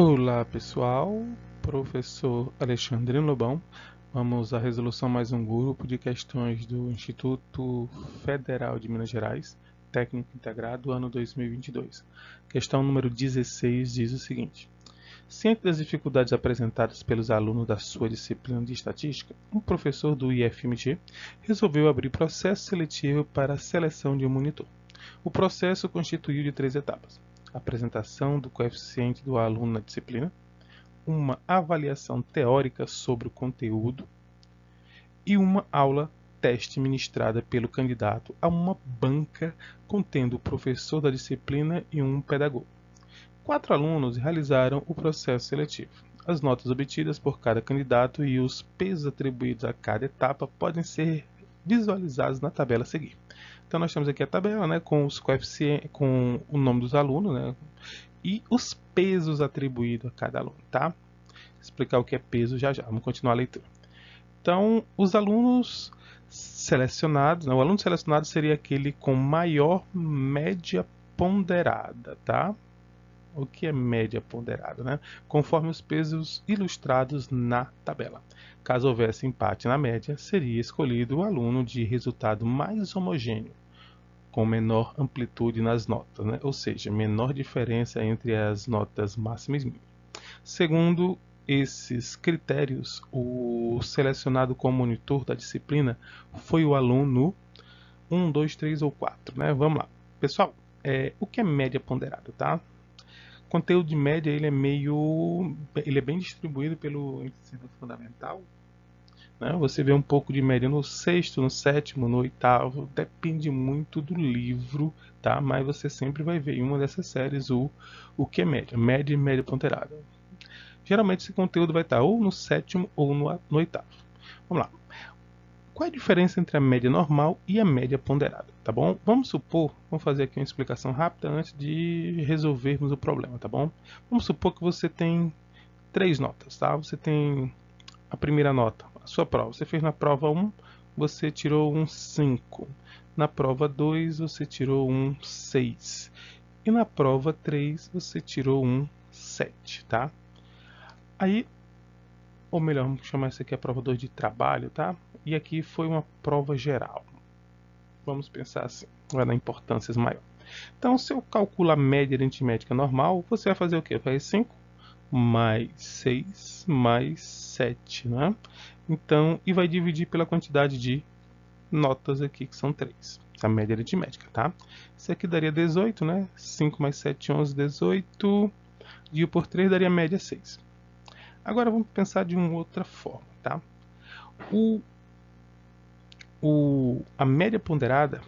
Olá pessoal, professor Alexandrino Lobão. Vamos à resolução mais um grupo de questões do Instituto Federal de Minas Gerais, Técnico Integrado, ano 2022. Questão número 16 diz o seguinte: ciente das dificuldades apresentadas pelos alunos da sua disciplina de estatística, um professor do IFMG resolveu abrir processo seletivo para a seleção de um monitor. O processo constituiu de 3 etapas: apresentação do coeficiente do aluno na disciplina, uma avaliação teórica sobre o conteúdo e uma aula teste ministrada pelo candidato a uma banca contendo o professor da disciplina e um pedagogo. 4 alunos realizaram o processo seletivo. As notas obtidas por cada candidato e os pesos atribuídos a cada etapa podem ser visualizados na tabela a seguir. Então nós temos aqui a tabela, né, com os coeficientes, com o nome dos alunos, né, e os pesos atribuídos a cada aluno, tá? Vou explicar o que é peso já já. Vamos continuar a leitura. Então, os alunos selecionados, né, o aluno selecionado seria aquele com maior média ponderada, tá? O que é média ponderada, né? Conforme os pesos ilustrados na tabela. Caso houvesse empate na média, seria escolhido o aluno de resultado mais homogêneo, com menor amplitude nas notas, né? Ou seja, menor diferença entre as notas máximas e mínimas. Segundo esses critérios, o selecionado como monitor da disciplina foi o aluno 1, 2, 3 ou 4, né? Vamos lá. Pessoal, o que é média ponderada, tá? O conteúdo de média ele é bem distribuído pelo ensino fundamental, né? Você vê um pouco de média no sexto, no sétimo, no oitavo, depende muito do livro, tá? Mas você sempre vai ver em uma dessas séries o que é média, média e média ponderada. Geralmente esse conteúdo vai estar ou no sétimo ou no oitavo. Vamos lá. Qual é a diferença entre a média normal e a média ponderada, tá bom? Vamos fazer aqui uma explicação rápida antes de resolvermos o problema, tá bom? Vamos supor que você tem 3 notas, tá? Você tem a primeira nota, a sua prova. Você fez na prova 1, você tirou um 5. Na prova 2, você tirou um 6. E na prova 3, você tirou um 7, tá? Aí, ou melhor, vamos chamar isso aqui a prova 2 de trabalho, tá? E aqui foi uma prova geral. Vamos pensar assim, vai dar importâncias maiores. Então, se eu calculo a média aritmética normal, você vai fazer o quê? Vai 5 mais 6 mais 7, né? Então, e vai dividir pela quantidade de notas aqui, que são 3. A média aritmética, tá? Isso aqui daria 18, né? 5 mais 7, 11, 18. Dividido por 3 daria a média 6. Agora vamos pensar de uma outra forma, tá? A média ponderada,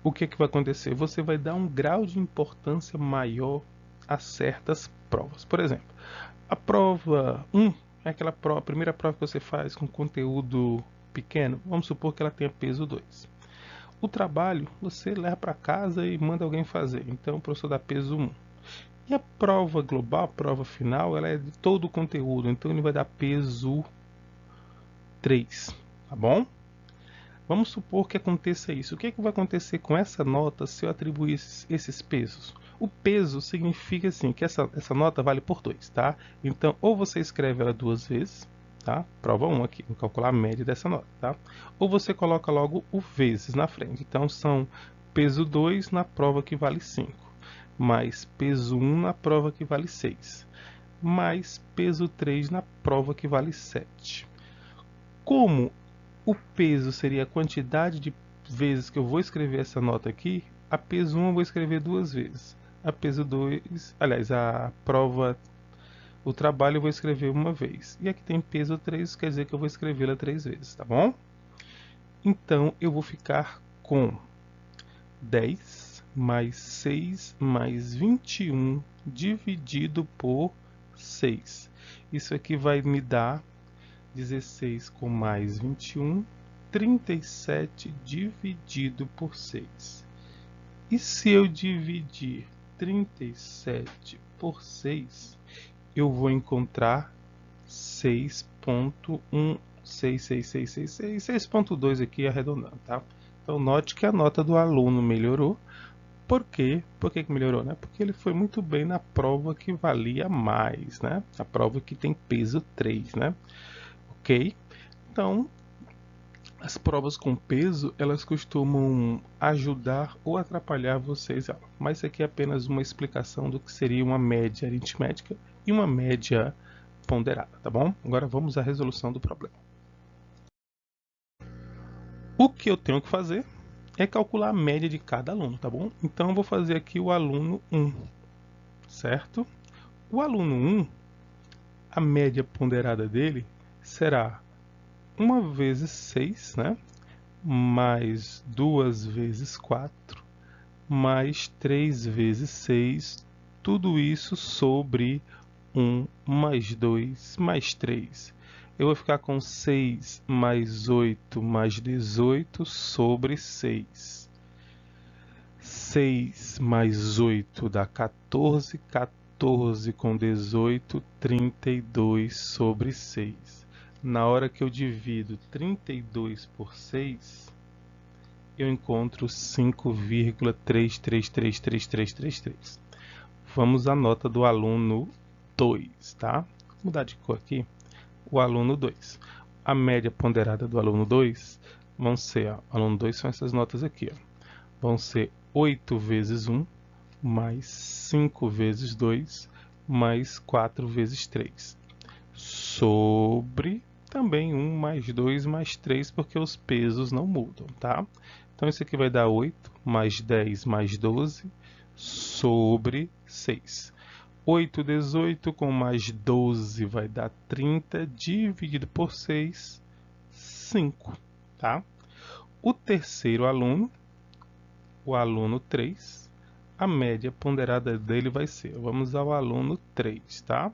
o que vai acontecer? Você vai dar um grau de importância maior a certas provas. Por exemplo, a prova 1 é a primeira prova que você faz com conteúdo pequeno. Vamos supor que ela tenha peso 2. O trabalho você leva para casa e manda alguém fazer. Então o professor dá peso 1. E a prova global, a prova final, ela é de todo o conteúdo. Então ele vai dar peso 3. Tá bom? Vamos supor que aconteça isso. O que vai acontecer com essa nota se eu atribuir esses pesos? O peso significa assim, que essa nota vale por 2, tá? Então, ou você escreve ela 2 vezes, tá? Prova 1 aqui, vou calcular a média dessa nota, tá? Ou você coloca logo o vezes na frente. Então, são peso 2 na prova que vale 5, mais peso 1 na prova que vale 6, mais peso 3 na prova que vale 7. Como o peso seria a quantidade de vezes que eu vou escrever essa nota aqui, a peso 1 eu vou escrever 2 vezes. A peso 2, aliás, a prova, o trabalho eu vou escrever uma vez. E aqui tem peso 3, quer dizer que eu vou escrevê-la 3 vezes, tá bom? Então eu vou ficar com 10 mais 6 mais 21 dividido por 6. Isso aqui vai me dar 16 com mais 21, 37 dividido por 6. E se eu dividir 37 por 6, eu vou encontrar 6.16666, 6.2 aqui arredondando, tá? Então note que a nota do aluno melhorou, Por quê? Por que melhorou? Né? Porque ele foi muito bem na prova que valia mais, né? A prova que tem peso 3, né? Ok? Então, as provas com peso, elas costumam ajudar ou atrapalhar vocês. Mas isso aqui é apenas uma explicação do que seria uma média aritmética e uma média ponderada, tá bom? Agora vamos à resolução do problema. O que eu tenho que fazer é calcular a média de cada aluno, tá bom? Então eu vou fazer aqui o aluno 1, certo? O aluno 1, a média ponderada dele será 1 vezes 6, né? Mais 2 vezes 4, mais 3 vezes 6, tudo isso sobre 1 mais 2 mais 3. Eu vou ficar com 6 mais 8 mais 18 sobre 6. 6 mais 8 dá 14, 14 com 18, 32 sobre 6. Na hora que eu divido 32 por 6, eu encontro 5,333333. Vamos à nota do aluno 2, tá? Vou mudar de cor aqui. O aluno 2. A média ponderada do aluno 2 vão ser, ó, aluno 2 são essas notas aqui, ó. Vão ser 8 vezes 1, mais 5 vezes 2, mais 4 vezes 3. Sobre também 1 mais 2 mais 3, porque os pesos não mudam, tá? Então isso aqui vai dar 8 mais 10 mais 12 sobre 6. 8, 18 com mais 12 vai dar 30, dividido por 6, 5, tá? O terceiro aluno, o aluno 3, a média ponderada dele vai ser, vamos ao aluno 3, tá?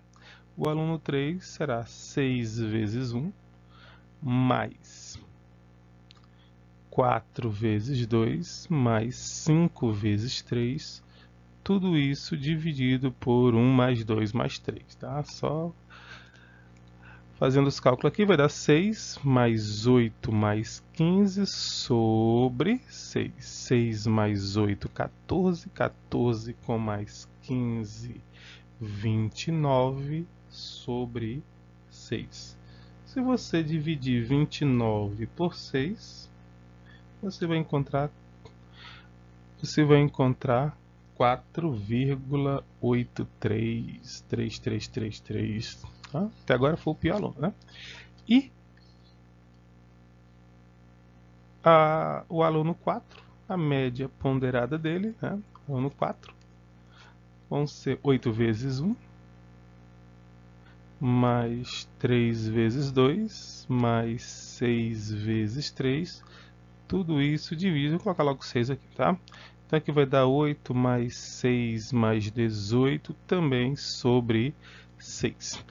O aluno 3 será 6 vezes 1, mais 4 vezes 2, mais 5 vezes 3, tudo isso dividido por 1 mais 2 mais 3, tá? Só fazendo os cálculos aqui, vai dar 6 mais 8 mais 15 sobre 6. 6 mais 8, 14. 14 com mais 15, 29 sobre 6. Se você dividir 29 por 6, você vai encontrar 4,833333. Tá? Até agora foi o pior aluno, né? E o aluno 4, a média ponderada dele, né? Aluno 4, vão ser 8 vezes 1, mais 3 vezes 2, mais 6 vezes 3, tudo isso dividido, vou colocar logo 6 aqui, tá? Então aqui vai dar 8 mais 6 mais 18, também sobre 6.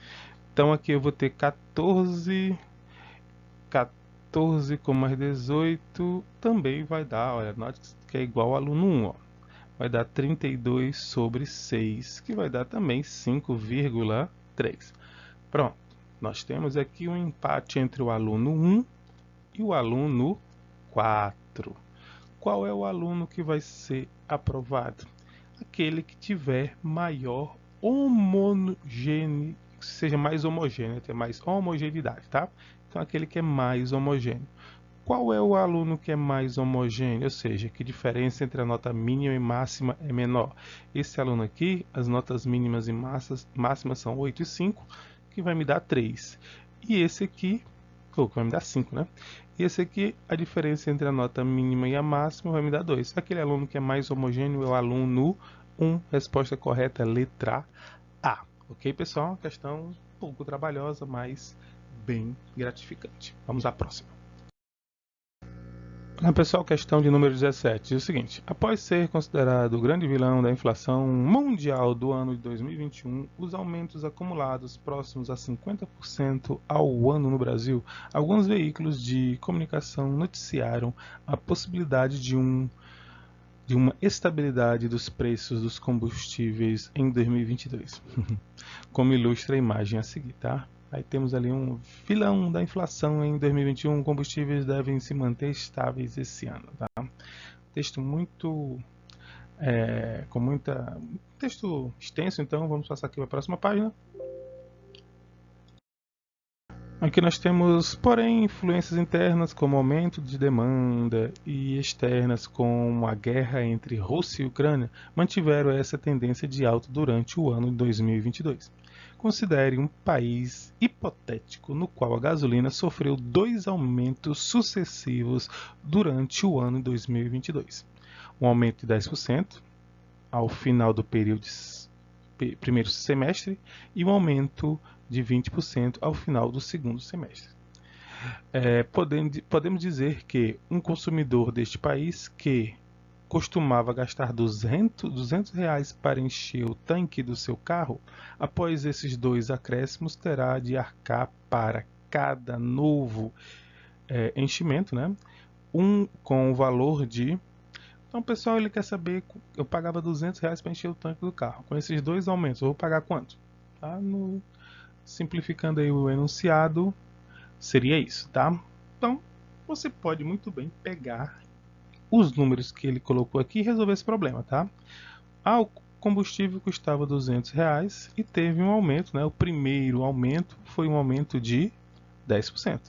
Então aqui eu vou ter 14 com mais 18, também vai dar, olha, note que é igual ao aluno 1, ó. Vai dar 32 sobre 6, que vai dar também 5,3. Pronto, nós temos aqui um empate entre o aluno 1 e o aluno 4. Qual é o aluno que vai ser aprovado? Aquele que tiver maior homogêneo, que seja mais homogêneo, ter mais homogeneidade, tá? Então, aquele que é mais homogêneo. Qual é o aluno que é mais homogêneo? Ou seja, que diferença entre a nota mínima e máxima é menor? Esse aluno aqui, as notas mínimas e máximas são 8 e 5, que vai me dar 3. E esse aqui, que vai me dar 5, né? E esse aqui, a diferença entre a nota mínima e a máxima vai me dar 2. Aquele aluno que é mais homogêneo é o aluno 1. Resposta correta, letra A. Ok, pessoal? Uma questão um pouco trabalhosa, mas bem gratificante. Vamos à próxima. Pessoal, questão de número 17 diz o seguinte: após ser considerado o grande vilão da inflação mundial do ano de 2021, os aumentos acumulados próximos a 50% ao ano no Brasil, alguns veículos de comunicação noticiaram a possibilidade de uma estabilidade dos preços dos combustíveis em 2022, como ilustra a imagem a seguir, tá? Aí temos ali um vilão da inflação em 2021, combustíveis devem se manter estáveis esse ano, tá? Texto muito com texto extenso, então vamos passar aqui para a próxima página. Aqui nós temos, porém, influências internas como aumento de demanda e externas como a guerra entre Rússia e Ucrânia mantiveram essa tendência de alta durante o ano de 2022. Considere um país hipotético no qual a gasolina sofreu 2 aumentos sucessivos durante o ano de 2022. Um aumento de 10% ao final do período primeiro semestre e um aumento de 20% ao final do segundo semestre. Podemos dizer que um consumidor deste país que costumava gastar R$ 200 para encher o tanque do seu carro, após esses 2 acréscimos terá de arcar para cada novo enchimento, né? Com o valor de... Então, pessoal, ele quer saber, eu pagava R$ 200 para encher o tanque do carro. Com esses 2 aumentos, eu vou pagar quanto? Tá? Simplificando aí o enunciado, seria isso, tá? Então, você pode muito bem pegar os números que ele colocou aqui e resolver esse problema, tá? O combustível custava R$ 200 e teve um aumento, né? O primeiro aumento foi um aumento de 10%.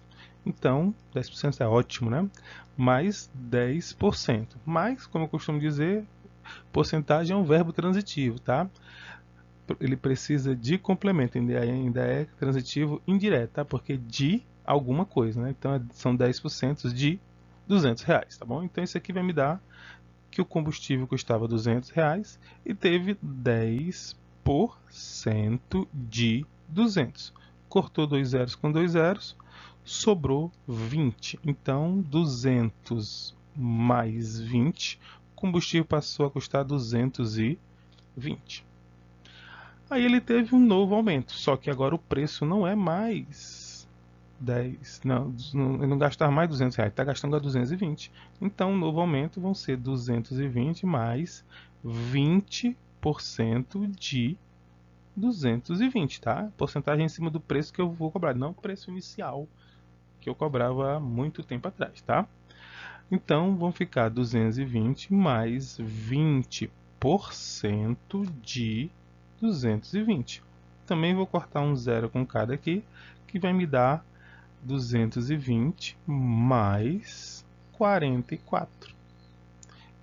Então, 10% é ótimo, né? Mais 10%. Mas, como eu costumo dizer, porcentagem é um verbo transitivo, tá? Ele precisa de complemento, ainda é transitivo indireto, tá? Porque de alguma coisa, né? Então são 10% de R$ 200, tá bom? Então isso aqui vai me dar que o combustível custava R$ 200 e teve 10% de 200. Cortou 2 zeros com 2 zeros, sobrou 20. Então 200 mais 20, o combustível passou a custar 220. Aí ele teve um novo aumento, só que agora o preço não é mais 10, ele não gastar mais R$ 200, está gastando agora 220. Então, o novo aumento vão ser 220 mais 20% de 220, tá? Porcentagem em cima do preço que eu vou cobrar, não o preço inicial que eu cobrava há muito tempo atrás, tá? Então, vão ficar 220 mais 20% de 220. Também vou cortar um zero com cada aqui, que vai me dar 220 mais 44.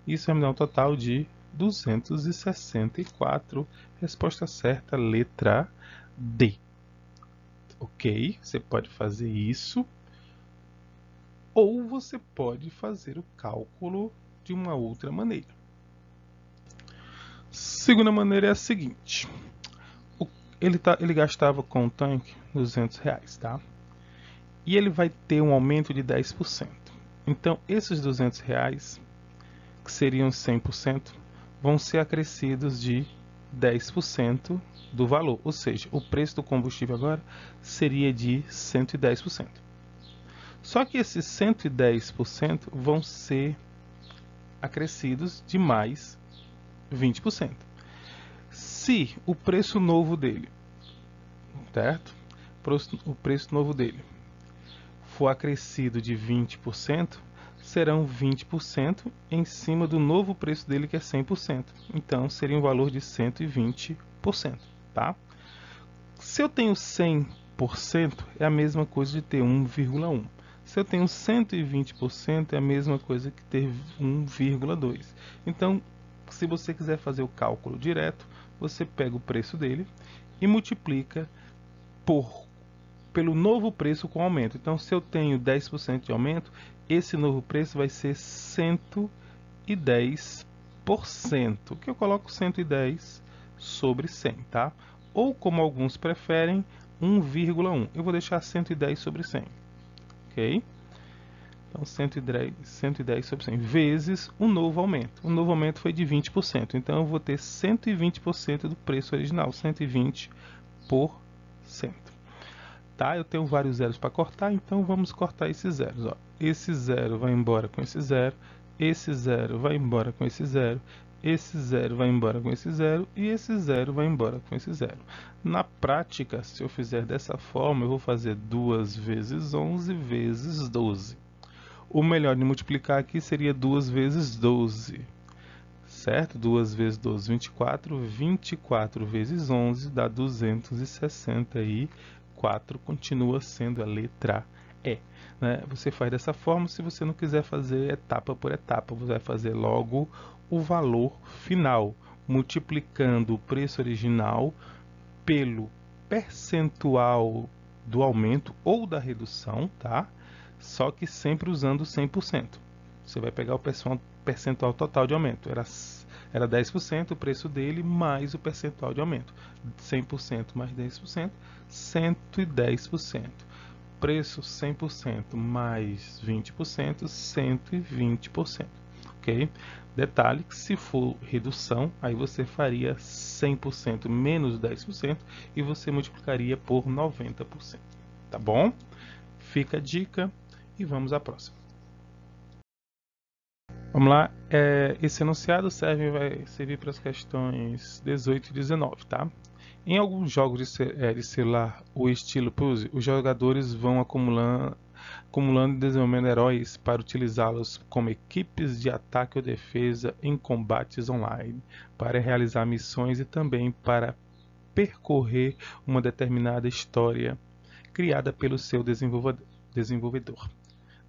Isso vai me dar um total de 264. Resposta certa, letra D. Ok? Você pode fazer isso. Ou você pode fazer o cálculo de uma outra maneira. Segunda maneira é a seguinte. Ele gastava com o tanque R$ 200, tá? E ele vai ter um aumento de 10%. Então, esses R$ 200, que seriam 100%, vão ser acrescidos de 10% do valor. Ou seja, o preço do combustível agora seria de 110%. Só que esses 110% vão ser acrescidos de mais 20%. Se o preço novo dele, certo? O preço novo dele for acrescido de 20%, serão 20% em cima do novo preço dele, que é 100%. Então, seria um valor de 120%, tá? Se eu tenho 100%, é a mesma coisa de ter 1,1. Se eu tenho 120%, é a mesma coisa que ter 1,2. Então, se você quiser fazer o cálculo direto, você pega o preço dele e multiplica pelo novo preço com aumento. Então, se eu tenho 10% de aumento, esse novo preço vai ser 110%, que eu coloco 110 sobre 100, tá? Ou, como alguns preferem, 1,1. Eu vou deixar 110 sobre 100, ok? Então, 110 sobre 100 vezes o novo aumento. O novo aumento foi de 20%. Então, eu vou ter 120% do preço original, 120%. Tá? Eu tenho vários zeros para cortar, então vamos cortar esses zeros. Ó. Esse zero vai embora com esse zero vai embora com esse zero vai embora com esse zero e esse zero vai embora com esse zero. Na prática, se eu fizer dessa forma, eu vou fazer 2 vezes 11 vezes 12. O melhor de multiplicar aqui seria 2 vezes 12, certo? 2 vezes 12, 24. 24 vezes 11 dá 264. Continua sendo a letra E, né? Você faz dessa forma. Se você não quiser fazer etapa por etapa, você vai fazer logo o valor final, multiplicando o preço original pelo percentual do aumento ou da redução, tá? Só que sempre usando 100%. Você vai pegar o percentual total de aumento. Era 10% o preço dele mais o percentual de aumento. 100% mais 10%, 110%. Preço 100% mais 20%, 120%. Ok? Detalhe que se for redução, aí você faria 100% menos 10% e você multiplicaria por 90%. Tá bom? Fica a dica e vamos à próxima. Vamos lá, esse enunciado vai servir para as questões 18 e 19, tá? Em alguns jogos de celular, o estilo puzzle, os jogadores vão acumulando e desenvolvendo heróis para utilizá-los como equipes de ataque ou defesa em combates online, para realizar missões e também para percorrer uma determinada história criada pelo seu desenvolvedor.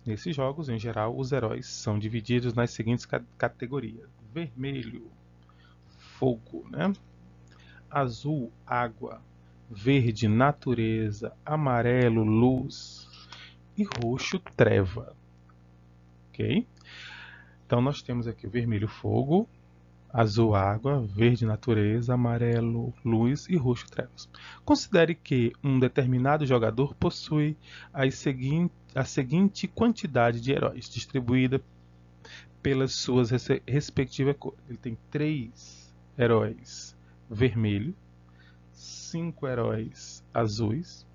Nesses jogos, em geral, os heróis são divididos nas seguintes categorias: vermelho, fogo, né? Azul, água, verde, natureza, amarelo, luz e roxo, treva. Ok? Então nós temos aqui o vermelho, fogo, azul, água, verde, natureza, amarelo, luz e roxo, trevas. Considere que um determinado jogador possui a seguinte quantidade de heróis, distribuída pelas suas respectivas cores. Ele tem 3 heróis vermelhos, 5 heróis azuis,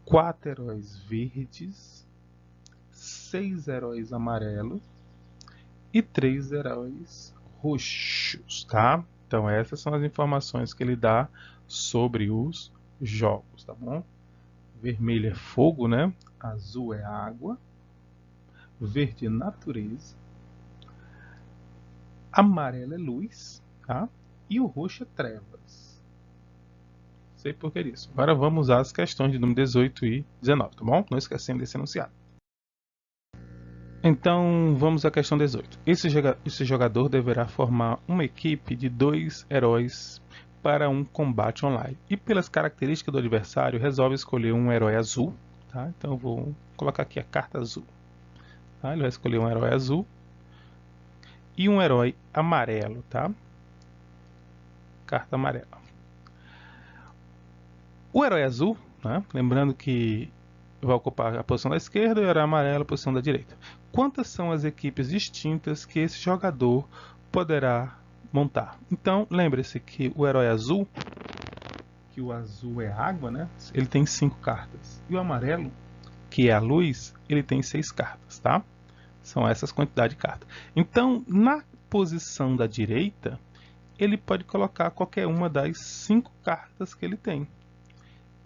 4 heróis verdes, 6 heróis amarelos e 3 heróis roxos, tá? Então essas são as informações que ele dá sobre os jogos, tá bom? Vermelho é fogo, né? Azul é água, verde é natureza, amarelo é luz, tá? E o roxo é trevas. Não sei por que disso. Agora vamos às questões de número 18 e 19, tá bom? Não esquecendo desse enunciado. Então, vamos à questão 18. Esse jogador deverá formar uma equipe de 2 heróis para um combate online. E pelas características do adversário, resolve escolher um herói azul. Tá? Então, eu vou colocar aqui a carta azul. Tá? Ele vai escolher um herói azul e um herói amarelo. Tá? Carta amarela. O herói azul, né? Lembrando que vai ocupar a posição da esquerda e o herói amarelo a posição da direita. Quantas são as equipes distintas que esse jogador poderá montar? Então, lembre-se que o herói azul, que o azul é água, né? Ele tem 5 cartas. E o amarelo, que é a luz, ele tem 6 cartas, tá? São essas quantidades de cartas. Então, na posição da direita, ele pode colocar qualquer uma das 5 cartas que ele tem.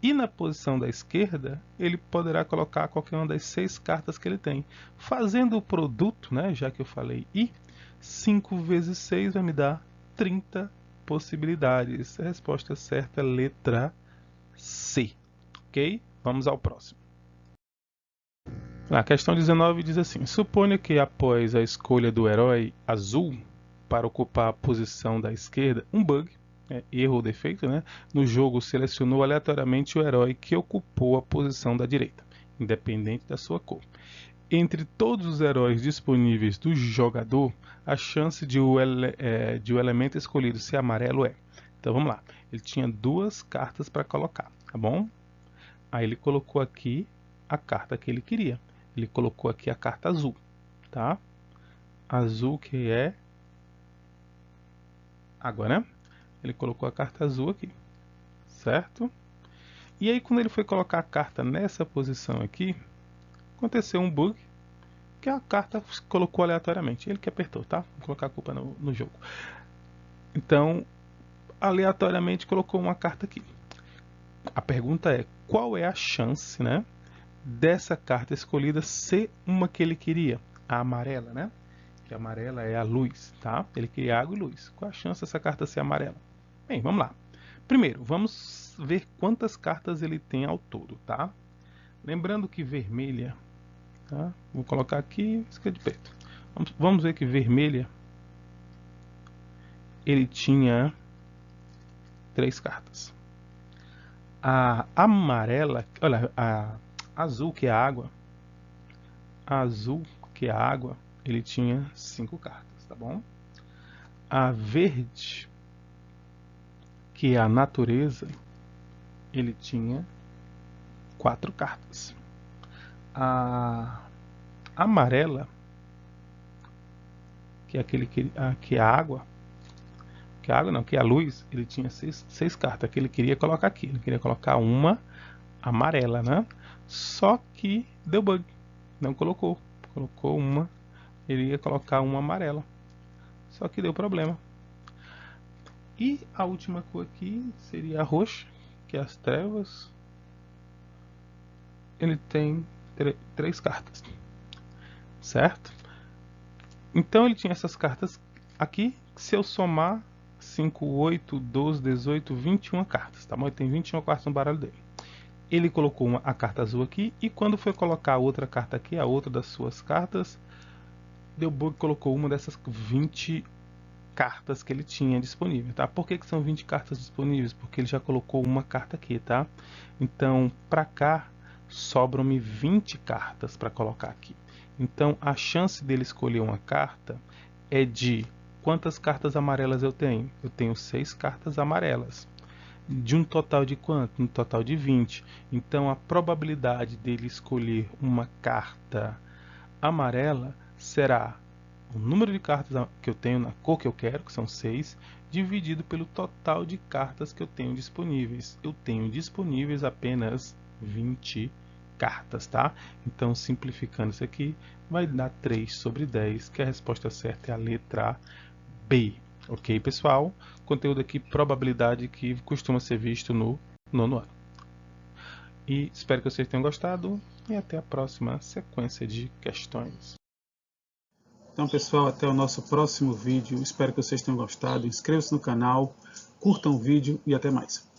E na posição da esquerda, ele poderá colocar qualquer uma das 6 cartas que ele tem. Fazendo o produto, né, já que eu falei I, 5 vezes 6 vai me dar 30 possibilidades. A resposta certa é letra C. Ok? Vamos ao próximo. A questão 19 diz assim: suponha que após a escolha do herói azul para ocupar a posição da esquerda, um bug, erro ou defeito, né, no jogo selecionou aleatoriamente o herói que ocupou a posição da direita, independente da sua cor. Entre todos os heróis disponíveis do jogador, a chance de o elemento escolhido ser amarelo é... Então vamos lá, ele tinha 2 cartas para colocar, tá bom? Aí ele colocou aqui a carta que ele queria. Ele colocou aqui a carta azul, tá? Azul, que é água, né? Ele colocou a carta azul aqui, certo? E aí quando ele foi colocar a carta nessa posição aqui, aconteceu um bug, que a carta colocou aleatoriamente. Ele que apertou, tá? Vou colocar a culpa no jogo. Então, aleatoriamente colocou uma carta aqui. A pergunta é, qual é a chance, né, dessa carta escolhida ser uma que ele queria? A amarela, né? que amarela é a luz, tá? Ele queria água e luz. Qual a chance dessa carta ser amarela? Bem, vamos lá. Primeiro, vamos ver quantas cartas ele tem ao todo, tá? Lembrando que vermelha, tá? Vou colocar aqui, escrito de preto. Vamos ver que vermelha, ele tinha 3 cartas. A amarela, olha, a azul, que é a água, ele tinha 5 cartas, tá bom? A verde, que é a natureza, ele tinha 4 cartas. A amarela, que é que é a água, que é a luz, ele tinha 6 cartas que ele queria colocar aqui. Ele queria colocar uma amarela, né? Só que deu bug, não colocou. Colocou uma, ele ia colocar uma amarela. Só que deu problema. E a última cor aqui seria a roxa, que é as trevas. Ele tem 3 cartas, certo? Então ele tinha essas cartas aqui. Se eu somar 5, 8, 12, 18, 21 cartas, tá bom? Ele tem 21 cartas no baralho dele. Ele colocou a carta azul aqui, e quando foi colocar a outra carta aqui, a outra das suas cartas, deu bug, colocou uma dessas 20 cartas que ele tinha disponível, tá? Por que são 20 cartas disponíveis? Porque ele já colocou uma carta aqui, tá? Então, para cá, sobram-me 20 cartas para colocar aqui. Então, a chance dele escolher uma carta é de... Quantas cartas amarelas eu tenho? Eu tenho 6 cartas amarelas. De um total de quanto? Um total de 20. Então, a probabilidade dele escolher uma carta amarela será o número de cartas que eu tenho na cor que eu quero, que são 6, dividido pelo total de cartas que eu tenho disponíveis. Eu tenho disponíveis apenas 20 cartas, tá? Então, simplificando isso aqui, vai dar 3 sobre 10, que a resposta certa é a letra B. Ok, pessoal? Conteúdo aqui, probabilidade que costuma ser visto no nono ano. E espero que vocês tenham gostado e até a próxima sequência de questões. Então, pessoal, até o nosso próximo vídeo. Espero que vocês tenham gostado. Inscrevam-se no canal, curtam o vídeo e até mais.